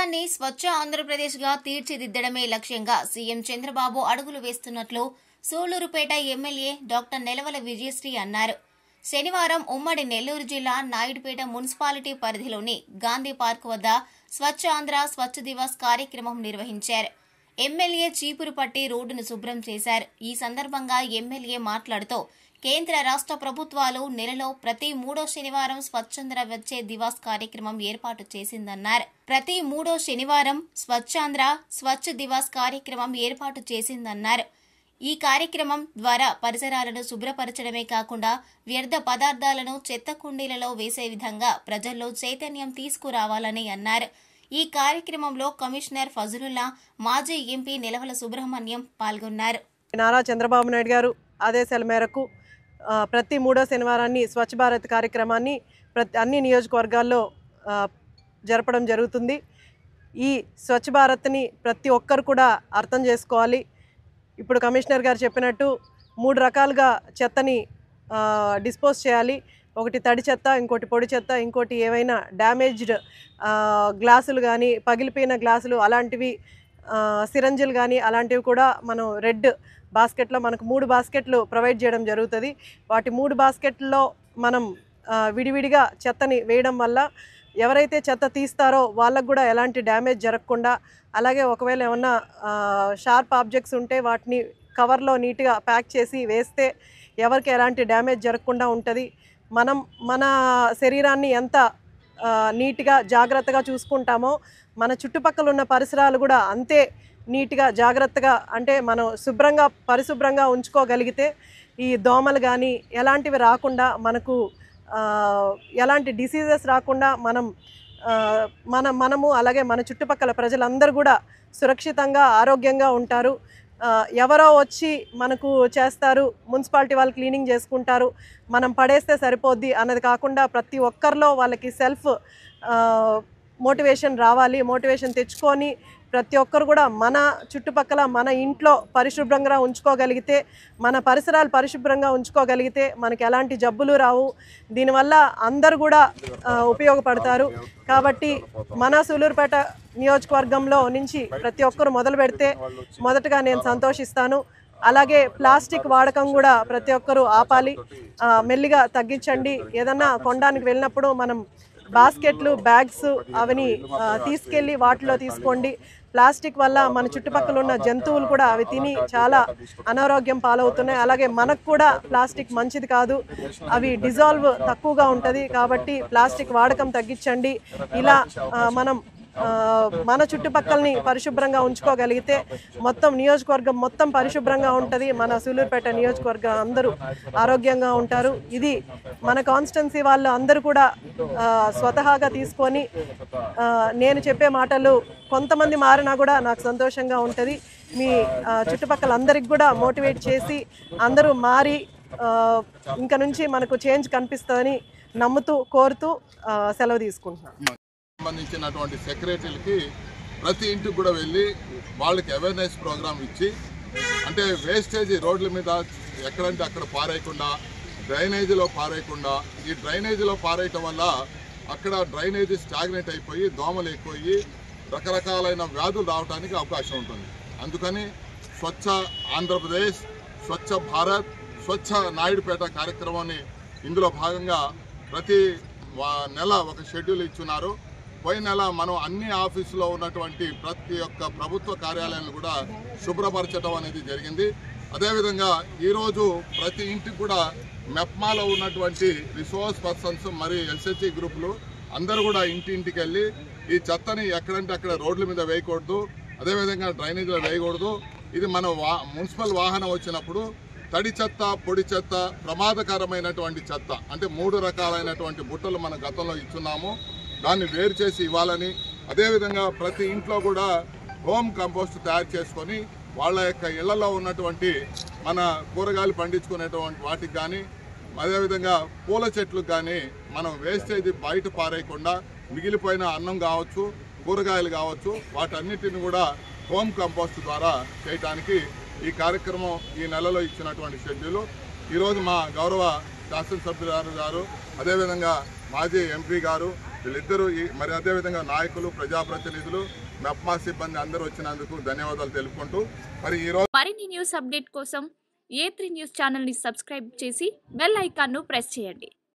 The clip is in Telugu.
రాష్ట్రాన్ని స్వచ్ఛ ఆంధ్రప్రదేశ్గా తీర్చిదిద్దడమే లక్ష్యంగా సీఎం చంద్రబాబు అడుగులు వేస్తున్నట్లు సూళ్లూరుపేట ఎమ్మెల్యే డాక్టర్ నెలవల విజయశ్రీ అన్నారు. శనివారం ఉమ్మడి నెల్లూరు జిల్లా నాయుడుపేట మున్సిపాలిటీ పరిధిలోని గాంధీ పార్క్ వద్ద స్వచ్ఛ ఆంధ్ర స్వచ్ఛ దివస్ కార్యక్రమం నిర్వహించారు. ఎమ్మెల్యే చీపురు పట్టి రోడ్డును శుభ్రం చేశారు. ఈ సందర్భంగా ఎమ్మెల్యే మాట్లాడుతూ కేంద్ర రాష్ట్ర ప్రభుత్వాలు నెలలో ప్రతి 3వ శనివారం స్వచ్ఛాంధ్ర వచ్చే దివాస్ కార్యక్రమం ఏర్పాటు చేసిందన్నారు. ప్రతి 3వ శనివారం స్వచ్ఛాంధ్ర స్వచ్ఛ దివాస్ కార్యక్రమం ఏర్పాటు చేసిందన్నారు. ఈ కార్యక్రమం ద్వారా పరిసరాలను శుభ్రపరచడమే కాకుండా వ్యర్థ పదార్థాలను చెత్త కుండీలలో వేసే విధంగా ప్రజల్లో చైతన్యం తీసుకురావాలని అన్నారు. ఈ కార్యక్రమంలో కమిషనర్ ఫజలుల్లా, మాజీ ఎంపీ నెలవల సుబ్రహ్మణ్యం పాల్గొన్నారు. నారా చంద్రబాబు నాయుడు గారు ఆదేశాల మేరకు ప్రతి 3వ శనివారాన్ని స్వచ్ఛ భారత్ కార్యక్రమాన్ని అన్ని నియోజకవర్గాల్లో జరపడం జరుగుతుంది. ఈ స్వచ్ఛ భారత్ని ప్రతి ఒక్కరు కూడా అర్థం చేసుకోవాలి. ఇప్పుడు కమిషనర్ గారు చెప్పినట్టు 3 రకాలుగా చెత్తని డిస్పోజ్ చేయాలి. ఒకటి తడి చెత్త, ఇంకోటి పొడి చెత్త, ఇంకోటి ఏవైనా డ్యామేజ్డ్ గ్లాసులు కానీ, పగిలిపోయిన గ్లాసులు అలాంటివి, సిరంజిలు కానీ అలాంటివి కూడా మనం రెడ్ బాస్కెట్లో మనకు 3 బాస్కెట్లు ప్రొవైడ్ చేయడం జరుగుతుంది. వాటి 3 బాస్కెట్లో మనం విడివిడిగా చెత్తని వేయడం వల్ల ఎవరైతే చెత్త తీస్తారో వాళ్ళకు కూడా ఎలాంటి డ్యామేజ్ జరగకుండా, అలాగే ఒకవేళ ఏమన్నా షార్ప్ ఆబ్జెక్ట్స్ ఉంటే వాటిని కవర్లో నీట్గా ప్యాక్ చేసి వేస్తే ఎవరికి ఎలాంటి డ్యామేజ్ జరగకుండా ఉంటుంది. మనం మన శరీరాన్ని ఎంత నీట్గా జాగ్రత్తగా చూసుకుంటామో మన చుట్టుపక్కల ఉన్న పరిసరాలు కూడా అంతే నీట్గా జాగ్రత్తగా, అంటే మనం పరిశుభ్రంగా ఉంచుకోగలిగితే ఈ దోమలు కానీ ఎలాంటివి రాకుండా, మనకు ఎలాంటి డిసీజెస్ రాకుండా మనము అలాగే మన చుట్టుపక్కల ప్రజలందరూ కూడా సురక్షితంగా ఆరోగ్యంగా ఉంటారు. ఎవరో వచ్చి మనకు చేస్తారు, మున్సిపాలిటీ వాళ్ళు క్లీనింగ్ చేసుకుంటారు, మనం పడేస్తే సరిపోద్ది అన్నది కాకుండా ప్రతి ఒక్కరిలో వాళ్ళకి సెల్ఫ్ మోటివేషన్ రావాలి. మోటివేషన్ తెచ్చుకొని ప్రతి ఒక్కరు కూడా మన చుట్టుపక్కల మన ఇంట్లో పరిశుభ్రంగా ఉంచుకోగలిగితే, మన పరిసరాలు పరిశుభ్రంగా ఉంచుకోగలిగితే మనకి ఎలాంటి జబ్బులు రావు. దీనివల్ల అందరూ కూడా ఉపయోగపడతారు. కాబట్టి మన సూళ్లూరుపేట నియోజకవర్గంలో నుంచి ప్రతి ఒక్కరు మొదలు పెడితే మొదటగా నేను సంతోషిస్తాను. అలాగే ప్లాస్టిక్ వాడకం కూడా ప్రతి ఒక్కరు ఆపాలి, మెల్లిగా తగ్గించండి. ఏదన్నా కొనడానికి వెళ్ళినప్పుడు మనం బాస్కెట్లు, బ్యాగ్స్ అవన్నీ తీసుకెళ్ళి వాటిలో తీసుకోండి. ప్లాస్టిక్ వల్ల మన చుట్టుపక్కల ఉన్న జంతువులు కూడా అవి తిని చాలా అనారోగ్యం పాలవుతున్నాయి. అలాగే మనకు కూడా ప్లాస్టిక్ మంచిది కాదు, అవి డిజాల్వ్ తక్కువగా ఉంటుంది. కాబట్టి ప్లాస్టిక్ వాడకం తగ్గించండి. ఇలా మనం మన చుట్టుపక్కలని పరిశుభ్రంగా ఉంచుకోగలిగితే మొత్తం నియోజకవర్గం మొత్తం పరిశుభ్రంగా ఉంటుంది. మన సూళ్లూరుపేట నియోజకవర్గం అందరూ ఆరోగ్యంగా ఉంటారు. ఇది మన కాన్స్టిట్యున్సీ వాళ్ళు అందరూ కూడా స్వతహాగా తీసుకొని, నేను చెప్పే మాటలు కొంతమంది మారినా కూడా నాకు సంతోషంగా ఉంటుంది. మీ చుట్టుపక్కల అందరికి కూడా మోటివేట్ చేసి అందరూ మారి ఇంక నుంచి మనకు చేంజ్ కనిపిస్తుందని నమ్ముతూ కోరుతూ సెలవు తీసుకుంటున్నాను. సంబంధించినటువంటి సెక్రటరీలకి ప్రతి ఇంటికి కూడా వెళ్ళి వాళ్ళకి అవేర్నెస్ ప్రోగ్రామ్ ఇచ్చి, అంటే వేస్టేజ్ రోడ్ల మీద ఎక్కడంటే అక్కడ పారేయకుండా, డ్రైనేజీలో పారేయకుండా, ఈ డ్రైనేజీలో పారేయటం వల్ల అక్కడ డ్రైనేజీ స్టాగ్నేట్ అయిపోయి దోమలు ఎక్కువయ్యి రకరకాలైన వ్యాధులు రావడానికి అవకాశం ఉంటుంది. అందుకని స్వచ్ఛ ఆంధ్రప్రదేశ్, స్వచ్ఛ భారత్, స్వచ్ఛ నాయుడుపేట కార్యక్రమాన్ని ఇందులో భాగంగా ప్రతి నెల ఒక షెడ్యూల్ ఇచ్చున్నారు. పోయిన నెల మనం అన్ని ఆఫీసులో ఉన్నటువంటి ప్రతి ఒక్క ప్రభుత్వ కార్యాలయాలను కూడా శుభ్రపరచడం అనేది జరిగింది. అదేవిధంగా ఈరోజు ప్రతి ఇంటికి కూడా మెప్మాలో ఉన్నటువంటి రిసోర్స్ పర్సన్స్ మరియు ఎల్సెచ్ఈ గ్రూపులు అందరూ కూడా ఇంటింటికి వెళ్ళి ఈ చెత్తని ఎక్కడంటే అక్కడ రోడ్ల మీద వేయకూడదు, అదేవిధంగా డ్రైనేజీలో వేయకూడదు. ఇది మన మున్సిపల్ వాహనం వచ్చినప్పుడు తడి చెత్త, పొడి చెత్త, ప్రమాదకరమైనటువంటి చెత్త అంటే 3 రకాలైనటువంటి బుట్టలు మన గతంలో ఇచ్చున్నాము. దాన్ని వేరు చేసి ఇవ్వాలని, అదేవిధంగా ప్రతి ఇంట్లో కూడా హోమ్ కంపోస్ట్ తయారు చేసుకొని వాళ్ళ యొక్క ఇళ్లలో ఉన్నటువంటి మన కూరగాయలు పండించుకునేటువంటి వాటికి కానీ, అదేవిధంగా పూల చెట్లకు కానీ మనం వేస్టేజ్ బయట పారేయకుండా మిగిలిపోయిన అన్నం కావచ్చు, కూరగాయలు కావచ్చు, వాటన్నిటిని కూడా హోమ్ కంపోస్ట్ ద్వారా చేయడానికి ఈ కార్యక్రమం ఈ నెలలో ఇచ్చినటువంటి షెడ్యూలు. ఈరోజు మా గౌరవ శాసనసభ్యులు గారు, అదేవిధంగా మాజీ ఎంపీ గారు, వీళ్ళిద్దరూ మరి అదేవిధంగా నాయకులు, ప్రజాప్రతినిధులు, మెప్మా సిబ్బంది అందరూ వచ్చినందుకు ధన్యవాదాలు తెలుపుకుంటూ మరి ఈరోజు మరిన్ని న్యూస్ అప్డేట్ కోసం A3 న్యూస్ ఛానల్ని సబ్స్క్రైబ్ చేసి బెల్ ఐకాన్ను ప్రెస్ చేయండి.